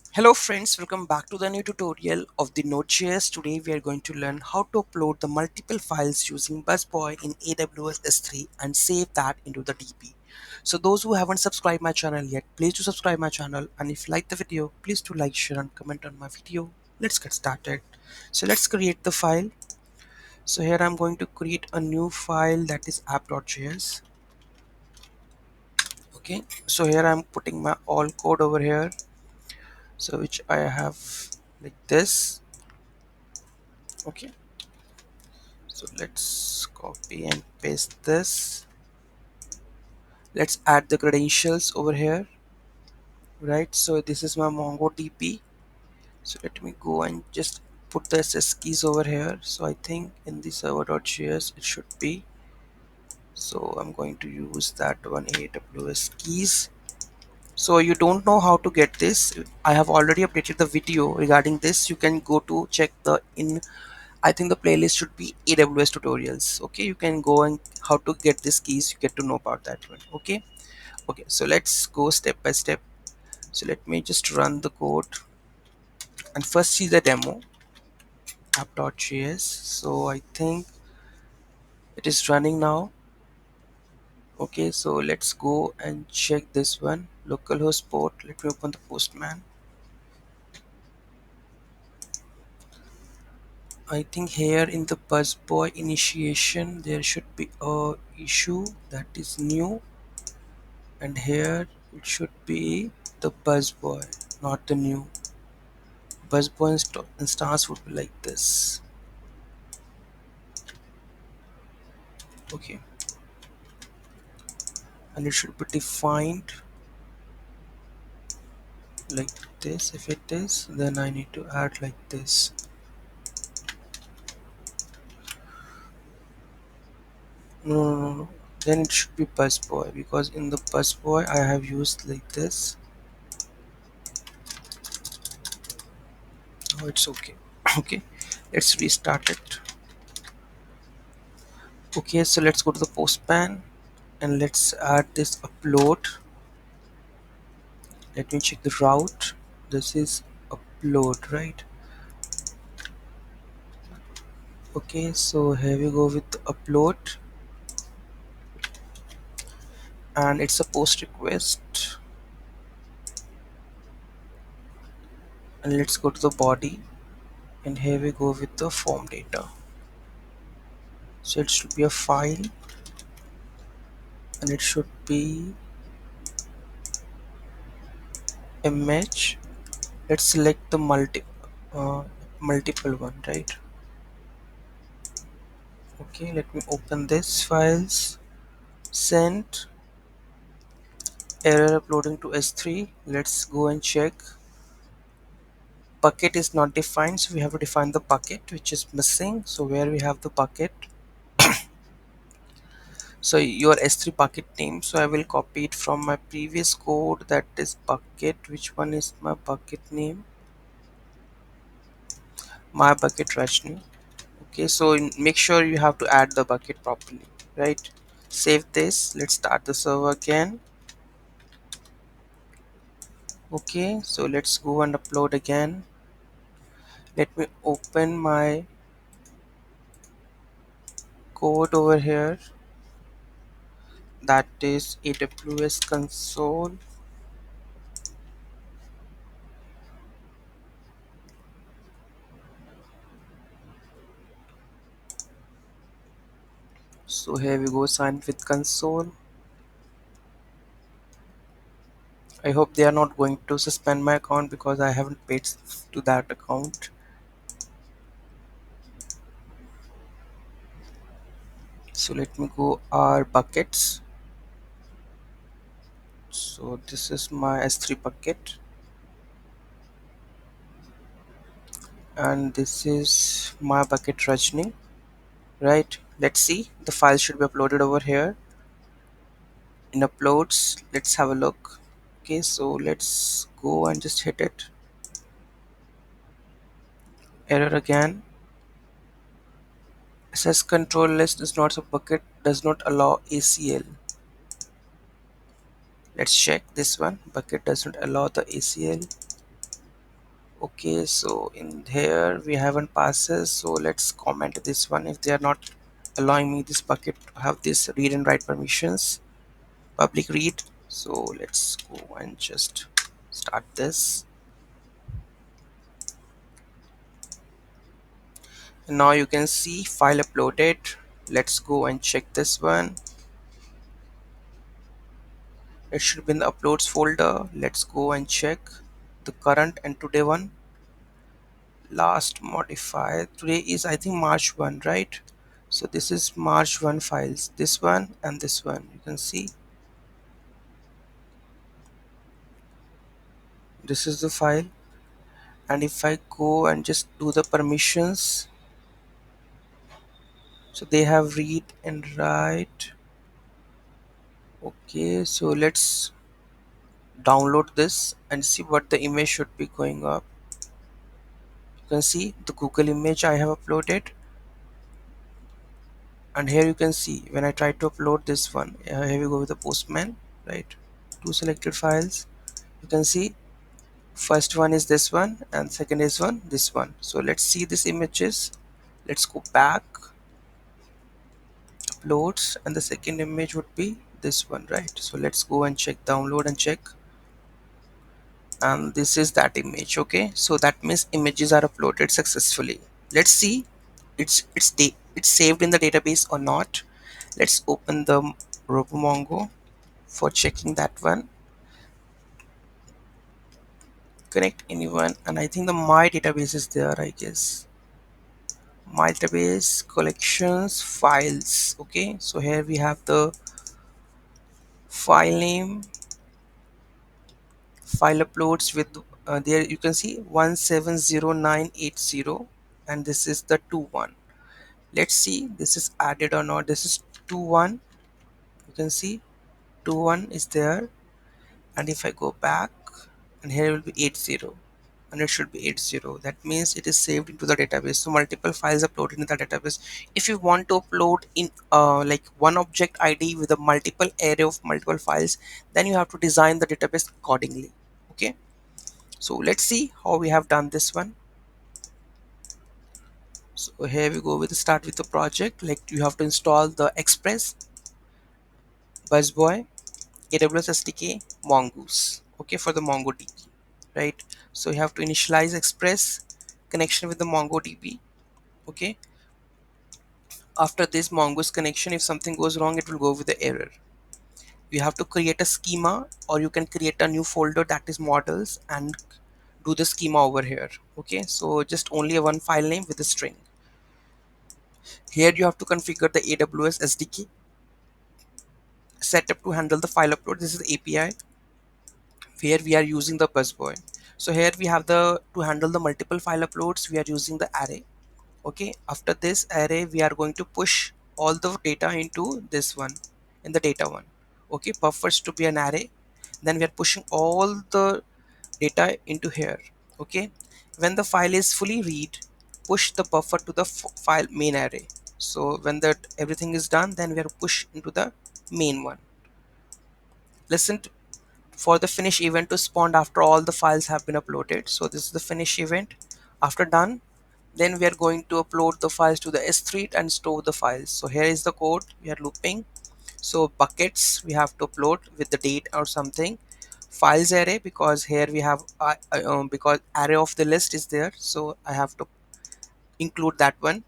Hello friends, welcome back to the new tutorial of the Node.js. Today we are going to learn how to upload the multiple files using Busboy in AWS S3 and save that into the DB. So those who haven't subscribed my channel yet, please do subscribe my channel, and if you like the video, please do like, share and comment on my video. Let's get started. So let's create the file. So here I'm going to create a new file that is app.js. Okay, so here I'm putting my all code over here, so which I have like this. Okay, so let's copy and paste this. Let's add the credentials over here. Right, so this is my MongoDB. So let me go and just put the SS keys over here. So I think in the server.js it should be. So I'm going to use that one, AWS keys. So you don't know how to get this, I have already updated the video regarding this. You can go to check the in, I think the playlist should be AWS tutorials. Okay, you can go and how to get these keys, you get to know about that one. Okay, so let's go step by step. So let me just run the code and first see the demo app.js. So I think it is running now. Okay, so let's go and check this one, localhost port. Let me open the postman. I think here in the busboy initiation there should be a issue that is new, and here it should be the busboy, not the new. Busboy instance would be like this. Okay, and it should be defined like this. If it is, then I need to add like this. No. Then it should be busboy, because in the busboy I have used like this. Oh, it's okay. Okay, let's restart it. Okay, so let's go to the postman and let's add this upload. Let me check the route. This is upload, right? Okay, so here we go with the upload, and it's a post request. And let's go to the body, and here we go with the form data. So it should be a file, and it should be image. Let's select the multiple one, right? Okay, let me open this files. Send error uploading to S3. Let's go and check. Bucket is not defined, so we have to define the bucket, which is missing. So where we have the bucket, so your S3 bucket name, so I will copy it from my previous code, that is bucket. Which one is my bucket name? My bucket Rajni. Okay, so make sure you have to add the bucket properly, right? Save this. Let's start the server again. Okay, so let's go and upload again. Let me open my code over here, that is AWS console. So here we go, sign with console. I hope they are not going to suspend my account because I haven't paid to that account. So let me go our buckets. So this is my S3 bucket, and this is my bucket Rajni, right? Let's see, the file should be uploaded over here in uploads. Let's have a look. Okay, so let's go and just hit it. Error again. Says control list is not a bucket, does not allow ACL. Let's check this one. Bucket doesn't allow the ACL. Okay, so in here we haven't passes, so let's comment this one. If they are not allowing me this bucket to have this read and write permissions, public read, so let's go and just start this. And now you can see file uploaded. Let's go and check this one. It should be in the uploads folder. Let's go and check the current and today one. Last modified today is I think March 1, right? So this is March 1 files, this one and this one. You can see this is the file, and if I go and just do the permissions, so they have read and write. Okay, so let's download this and see what the image should be going up. You can see the Google image I have uploaded, and here you can see when I try to upload this one, here we go with the Postman, right? Two selected files. You can see first one is this one and second is one this one. So let's see these images. Let's go back, uploads, and the second image would be this one, right? So let's go and check, download and check, and this is that image. Okay, so that means images are uploaded successfully. Let's see it's saved in the database or not. Let's open the RoboMongo for checking that one. Connect anyone, and I think the my database is there, I guess. My database collections files. Okay, so here we have the file name, file uploads with there you can see 170980, and this is the 2.1. Let's see this is added or not. This is 2.1. You can see 2.1 is there, and if I go back, and here will be 80, and it should be 80. That means it is saved into the database. So multiple files uploaded in the database. If you want to upload in like one object ID with a multiple array of multiple files, then you have to design the database accordingly. Okay, so let's see how we have done this one. So here we go with start with the project. Like you have to install the Express, Busboy, AWS SDK, Mongoose. Okay, for the MongoDB, right? So you have to initialize Express connection with the MongoDB. Okay, after this Mongoose connection, if something goes wrong, it will go with the error. You have to create a schema, or you can create a new folder that is models and do the schema over here. Okay, so just only a one file name with a string. Here you have to configure the AWS SDK setup to handle the file upload. This is the API where we are using the busboy. So here we have the to handle the multiple file uploads, we are using the array. Okay, after this array we are going to push all the data into this one, in the data one. Okay, buffers to be an array, then we are pushing all the data into here. Okay, when the file is fully read, push the buffer to the file main array. So when that everything is done, then we are push into the main one. Listen for the finish event to spawn after all the files have been uploaded. So this is the finish event. After done, then we are going to upload the files to the S3 and store the files. So here is the code we are looping. So buckets we have to upload with the date or something. Files array, because here we have because array of the list is there, so I have to include that one.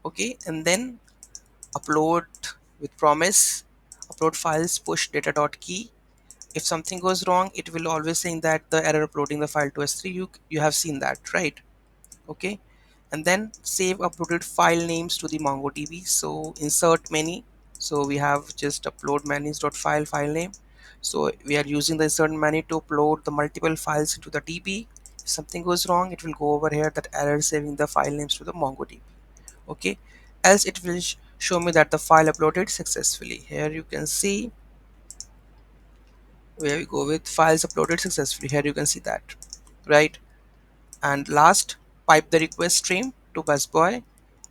Okay, and then upload with promise, upload files, push data dot key. If something goes wrong, it will always saying that the error uploading the file to S3. You have seen that, right? Okay, and then save uploaded file names to the MongoDB. So insert many. So we have just upload manage.file file name. So we are using the insert many to upload the multiple files into the DB. If something goes wrong, it will go over here that error saving the file names to the MongoDB. Okay, else it will show me that the file uploaded successfully. Here you can see where we go with files uploaded successfully. Here you can see that, right? And last, pipe the request stream to busboy,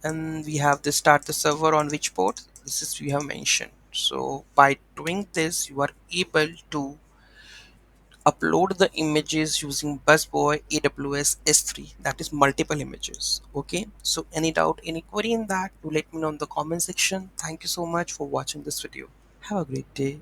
and we have the start the server on which port. This is we have mentioned. So by doing this, you are able to upload the images using Busboy AWS S3, that is multiple images. Okay, so any doubt, any query in that, do let me know in the comment section. Thank you so much for watching this video. Have a great day.